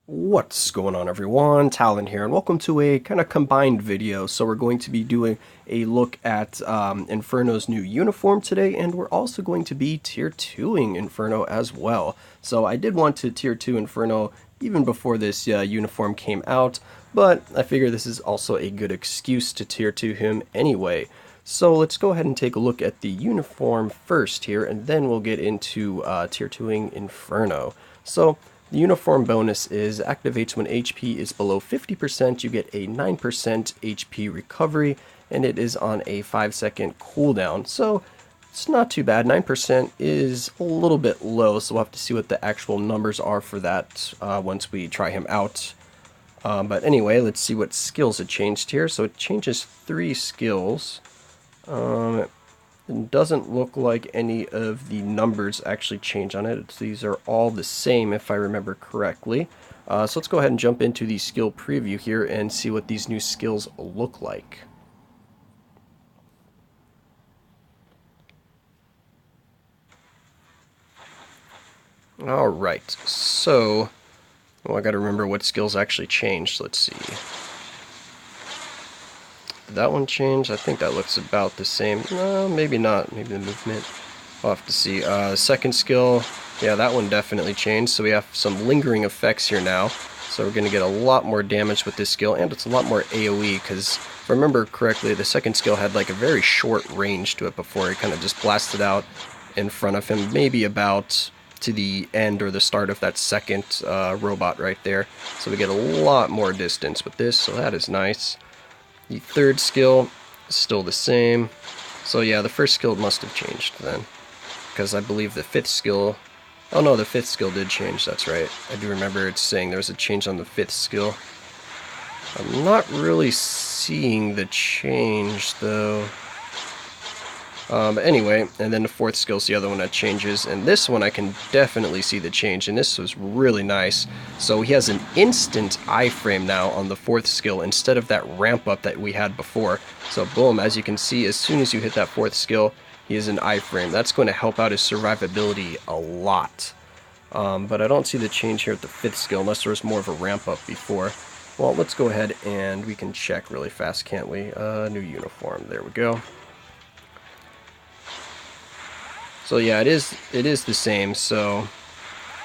What's going on, everyone? Talen here, and welcome to a kind of combined video. So we're going to be doing a look at Inferno's new uniform today, and we're also going to be tier 2ing Inferno as well. So I did want to tier 2 Inferno even before this uniform came out, but I figure this is also a good excuse to tier 2 him anyway. So let's go ahead and take a look at the uniform first here, and then we'll get into tier 2ing Inferno. So the uniform bonus is activates when HP is below 50%, you get a 9% HP recovery, and it is on a 5-second cooldown. So it's not too bad. 9% is a little bit low, so we'll have to see what the actual numbers are for that once we try him out. But anyway, let's see what skills it changed here. So it changes 3 skills. It doesn't look like any of the numbers actually change on it. These are all the same if I remember correctly. So let's go ahead and jump into the skill preview here and see what these new skills look like. Alright, so I gotta remember what skills actually changed. Let's see. That one changed. I think that looks about the same. No, maybe not. Maybe the movement. I'll have to see. Second skill, yeah, that one definitely changed. So we have some lingering effects here now. So we're going to get a lot more damage with this skill, and it's a lot more AoE, because if I remember correctly, the second skill had like a very short range to it before. It kind of just blasted out in front of him, maybe about to the end or the start of that second robot right there. So we get a lot more distance with this, so that is nice. The third skill is still the same. So yeah, the first skill must have changed then, because I believe the fifth skill... Oh no, the fifth skill did change, that's right. I do remember it saying there was a change on the fifth skill. I'm not really seeing the change though. But anyway, and then the fourth skill is the other one that changes, and this one I can definitely see the change, and this was really nice. So he has an instant iframe now on the fourth skill instead of that ramp up that we had before. So boom, as you can see, as soon as you hit that fourth skill, he is an iframe. That's going to help out his survivability a lot. But I don't see the change here at the fifth skill unless there was more of a ramp up before. Well, let's go ahead and we can check really fast, can't we? New uniform, there we go. So yeah, it is the same, so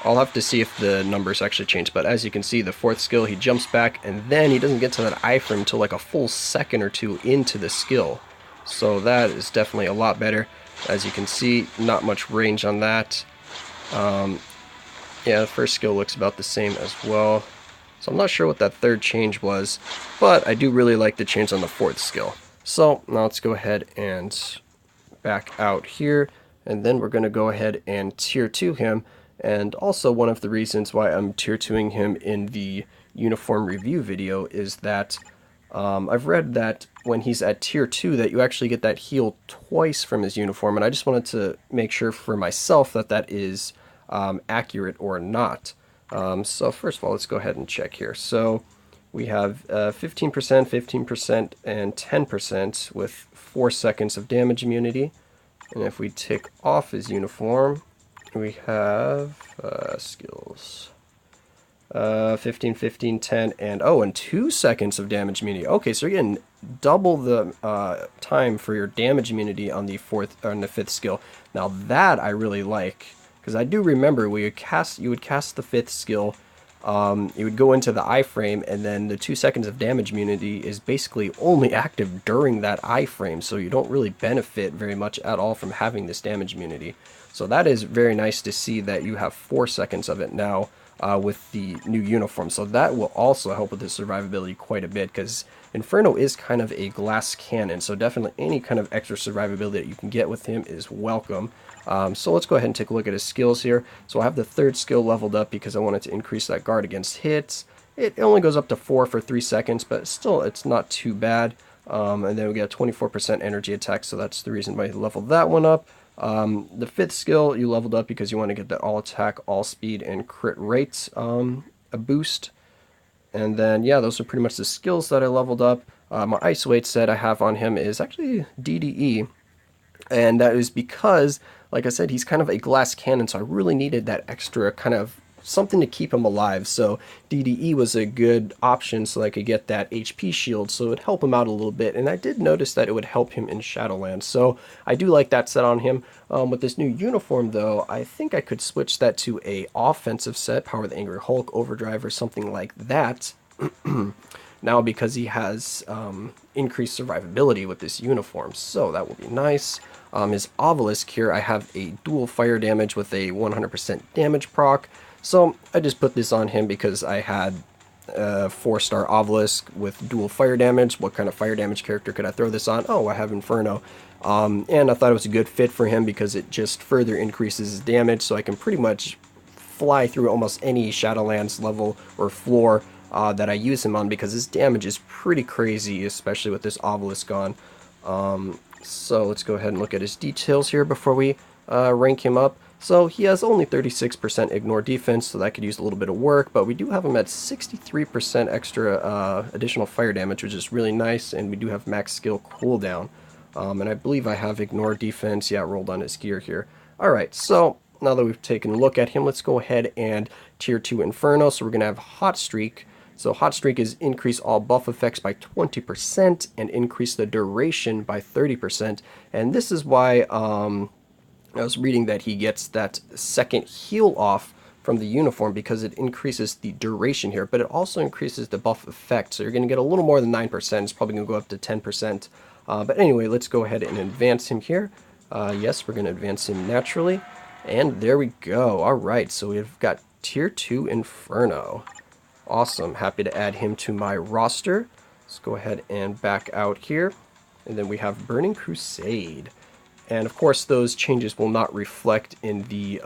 I'll have to see if the numbers actually change. But as you can see, the fourth skill, he jumps back, and then he doesn't get to that iframe until like a full second or two into the skill. So that is definitely a lot better. As you can see, not much range on that. Yeah, the first skill looks about the same as well. So I'm not sure what that third change was, but I do really like the change on the fourth skill. So now let's go ahead and back out here. And then we're going to go ahead and tier 2 him. And also one of the reasons why I'm tier 2ing him in the uniform review video is that I've read that when he's at tier 2 that you actually get that heal twice from his uniform. And I just wanted to make sure for myself that that is accurate or not. So first of all, let's go ahead and check here. So we have 15%, 15%, and 10% with 4 seconds of damage immunity. And if we tick off his uniform, we have skills. 15, 15, 10, and oh, and 2 seconds of damage immunity. Okay, so you're getting double the time for your damage immunity on the fifth skill. Now that I really like, because I do remember you would cast the fifth skill. You would go into the iframe, and then the 2 seconds of damage immunity is basically only active during that iframe, so you don't really benefit very much at all from having this damage immunity. So that is very nice to see that you have 4 seconds of it now with the new uniform. So that will also help with the survivability quite a bit, because Inferno is kind of a glass cannon, so definitely any kind of extra survivability that you can get with him is welcome. So let's go ahead and take a look at his skills here. So I have the third skill leveled up because I wanted to increase that guard against hits. It only goes up to 4 for 3 seconds, but still it's not too bad. And then we get a 24% energy attack, so that's the reason why I leveled that one up. The fifth skill you leveled up because you want to get that all attack, all speed, and crit rates a boost. And then yeah, those are pretty much the skills that I leveled up. My isolate set I have on him is actually DDE. And that is because, like I said, he's kind of a glass cannon, so I really needed that extra kind of something to keep him alive. So DDE was a good option so I could get that HP shield, so it would help him out a little bit. And I did notice that it would help him in Shadowlands, so I do like that set on him. With this new uniform though, I think I could switch that to a offensive set, Power the Angry Hulk, Overdrive, or something like that. Now because he has increased survivability with this uniform, so that will be nice. His Obelisk here, I have a dual fire damage with a 100% damage proc, so I just put this on him because I had a 4-star Obelisk with dual fire damage. What kind of fire damage character could I throw this on? Oh, I have Inferno. And I thought it was a good fit for him because it just further increases his damage, so I can pretty much fly through almost any Shadowlands level or floor that I use him on, because his damage is pretty crazy, especially with this Obelisk on. So let's go ahead and look at his details here before we rank him up. So he has only 36% ignore defense, so that could use a little bit of work, but we do have him at 63% extra additional fire damage, which is really nice, and we do have max skill cooldown. And I believe I have ignore defense, yeah, rolled on his gear here. Alright, so now that we've taken a look at him, let's go ahead and tier 2 Inferno. So we're going to have Hot Streak. So Hot Streak is increase all buff effects by 20% and increase the duration by 30%. And this is why I was reading that he gets that second heal off from the uniform, because it increases the duration here, but it also increases the buff effect. So you're going to get a little more than 9%. It's probably going to go up to 10%. But anyway, let's go ahead and advance him here. Yes, we're going to advance him naturally. And there we go. Alright, so we've got tier 2 Inferno. Awesome. Happy to add him to my roster. Let's go ahead and back out here. And then we have Burning Crusade. And of course those changes will not reflect in the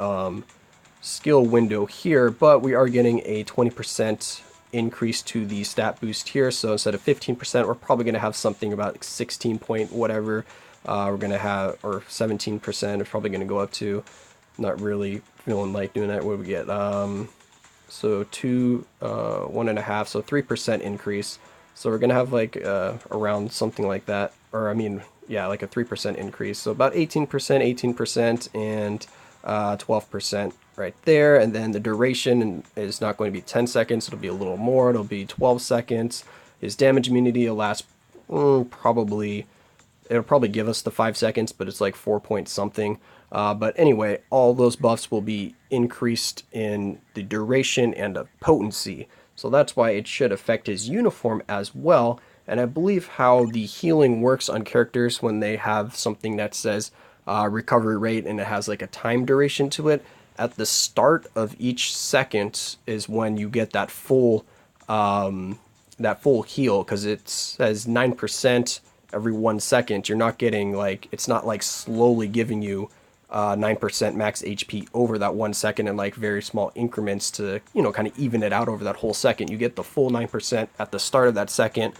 skill window here, but we are getting a 20% increase to the stat boost here. So instead of 15%, we're probably going to have something about 16 point whatever. We're going to have, or 17%, it's probably going to go up to, not really feeling like doing that. What do we get? So 1.5, so 3% increase. So we're going to have like around something like that, or I mean, yeah, like a 3% increase. So about 18%, 18%, and 12% right there. And then the duration is not going to be 10 seconds. It'll be a little more. It'll be 12 seconds. His damage immunity will last probably, it'll probably give us the 5 seconds, but it's like 4 point something. But anyway, all those buffs will be increased in the duration and the potency. So that's why it should affect his uniform as well. And I believe how the healing works on characters when they have something that says recovery rate and it has like a time duration to it. At the start of each second is when you get that full heal, because it says 9% every 1 second. You're not getting like, it's not like slowly giving you 9% max HP over that 1 second in like very small increments to, you know, kind of even it out over that whole second. You get the full 9% at the start of that second,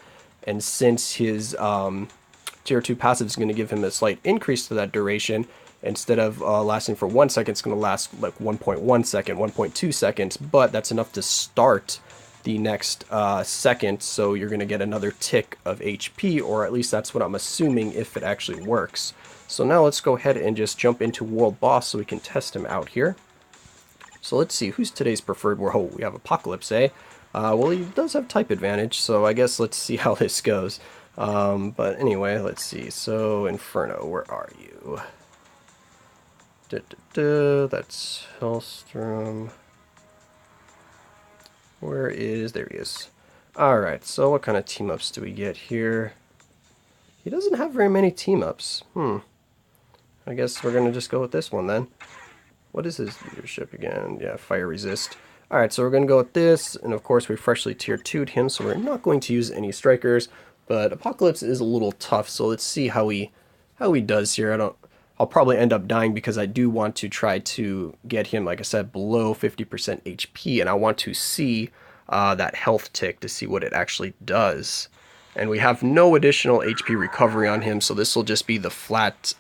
and since his tier 2 passive is going to give him a slight increase to that duration, instead of lasting for 1 second, it's going to last like 1.1 second, 1.2 seconds, but that's enough to start the next second, so you're going to get another tick of HP, or at least that's what I'm assuming if it actually works. So now let's go ahead and just jump into World Boss so we can test him out here. So let's see, who's today's preferred warrior? Oh, we have Apocalypse, eh? Well, he does have type advantage, so I guess let's see how this goes. But anyway, let's see. So, Inferno, where are you? That's Hellstrom. Where is... there he is. Alright, so what kind of team-ups do we get here? He doesn't have very many team-ups. I guess we're going to just go with this one then. What is his leadership again? Yeah, fire resist. Alright, so we're going to go with this, and of course we freshly tier 2'd him, so we're not going to use any strikers, but Apocalypse is a little tough, so let's see how he does here. I'll probably end up dying because I do want to try to get him, like I said, below 50% HP, and I want to see that health tick to see what it actually does. And we have no additional HP recovery on him, so this will just be the flat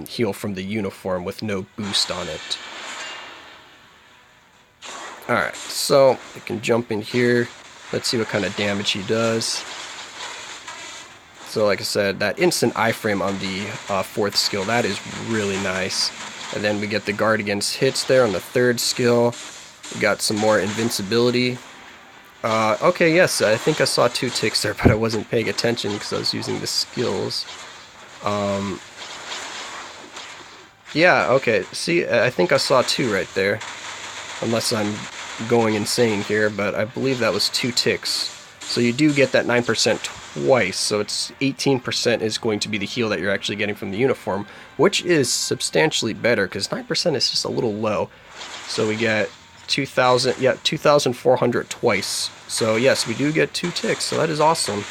heal from the uniform with no boost on it. Alright, so we can jump in here. Let's see what kind of damage he does. So like I said, that instant iframe on the 4th skill, that is really nice. And then we get the guard against hits there on the 3rd skill. We got some more invincibility. Okay, yes, I think I saw 2 ticks there, but I wasn't paying attention because I was using the skills. Yeah, okay, see, I think I saw 2 right there. Unless I'm going insane here, but I believe that was 2 ticks. So you do get that 9% twice, so it's 18% is going to be the heal that you're actually getting from the uniform, which is substantially better, because 9% is just a little low. So we get 2,000, yeah, 2,400 twice. So yes, we do get 2 ticks, so that is awesome.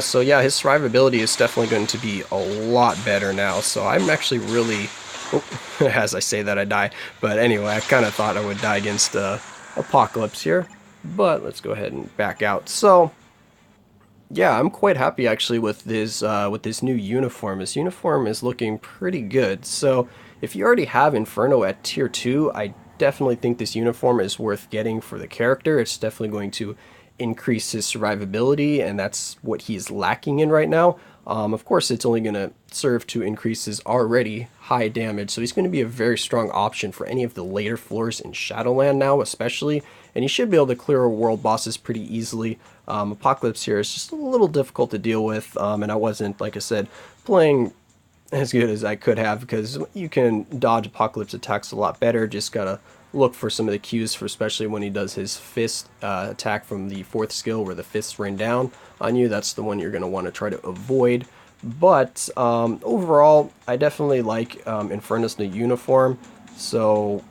So yeah, his survivability is definitely going to be a lot better now, so I'm actually really... Oh, as I say that I die, but anyway, I kind of thought I would die against Apocalypse here, but let's go ahead and back out. So yeah, I'm quite happy actually with this new uniform. This uniform is looking pretty good. So if you already have Inferno at tier 2, I definitely think this uniform is worth getting for the character. It's definitely going to increase his survivability, and that's what he's lacking in right now. Of course, it's only going to serve to increase his already high damage, so he's going to be a very strong option for any of the later floors in Shadowland now, especially, and he should be able to clear world bosses pretty easily. Apocalypse here is just a little difficult to deal with, and I wasn't, like I said, playing as good as I could have, because you can dodge Apocalypse attacks a lot better. Just gotta look for some of the cues, for especially when he does his fist attack from the 4th skill where the fists rain down on you. That's the one you're going to want to try to avoid. But overall, I definitely like Inferno's new uniform. So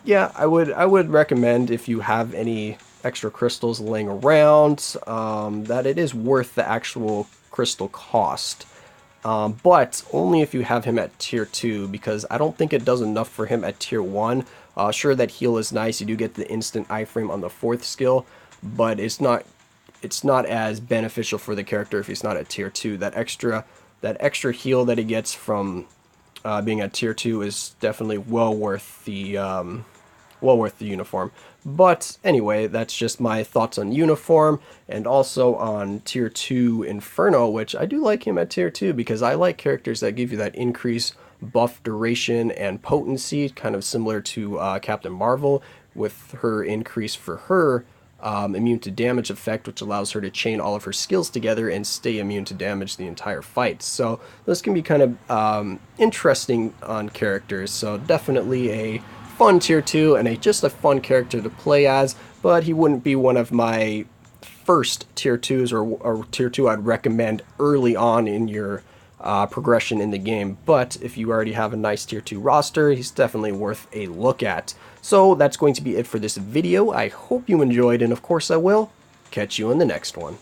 yeah, I would recommend, if you have any extra crystals laying around, that it is worth the actual crystal cost. But only if you have him at tier 2, because I don't think it does enough for him at tier 1. Sure, that heal is nice. You do get the instant iframe on the 4th skill, but it's not as beneficial for the character if he's not at tier 2. That extra heal that he gets from being at tier 2 is definitely well worth the uniform. But anyway, that's just my thoughts on uniform, and also on tier 2 Inferno, which I do like him at tier 2 because I like characters that give you that increase buff duration and potency, kind of similar to Captain Marvel, with her increase for her immune to damage effect, which allows her to chain all of her skills together and stay immune to damage the entire fight. So this can be kind of interesting on characters, so definitely a fun tier 2 and just a fun character to play as, but he wouldn't be one of my first tier 2s or tier 2 I'd recommend early on in your progression in the game. But if you already have a nice tier 2 roster, he's definitely worth a look at. So that's going to be it for this video. I hope you enjoyed, and of course I will catch you in the next one.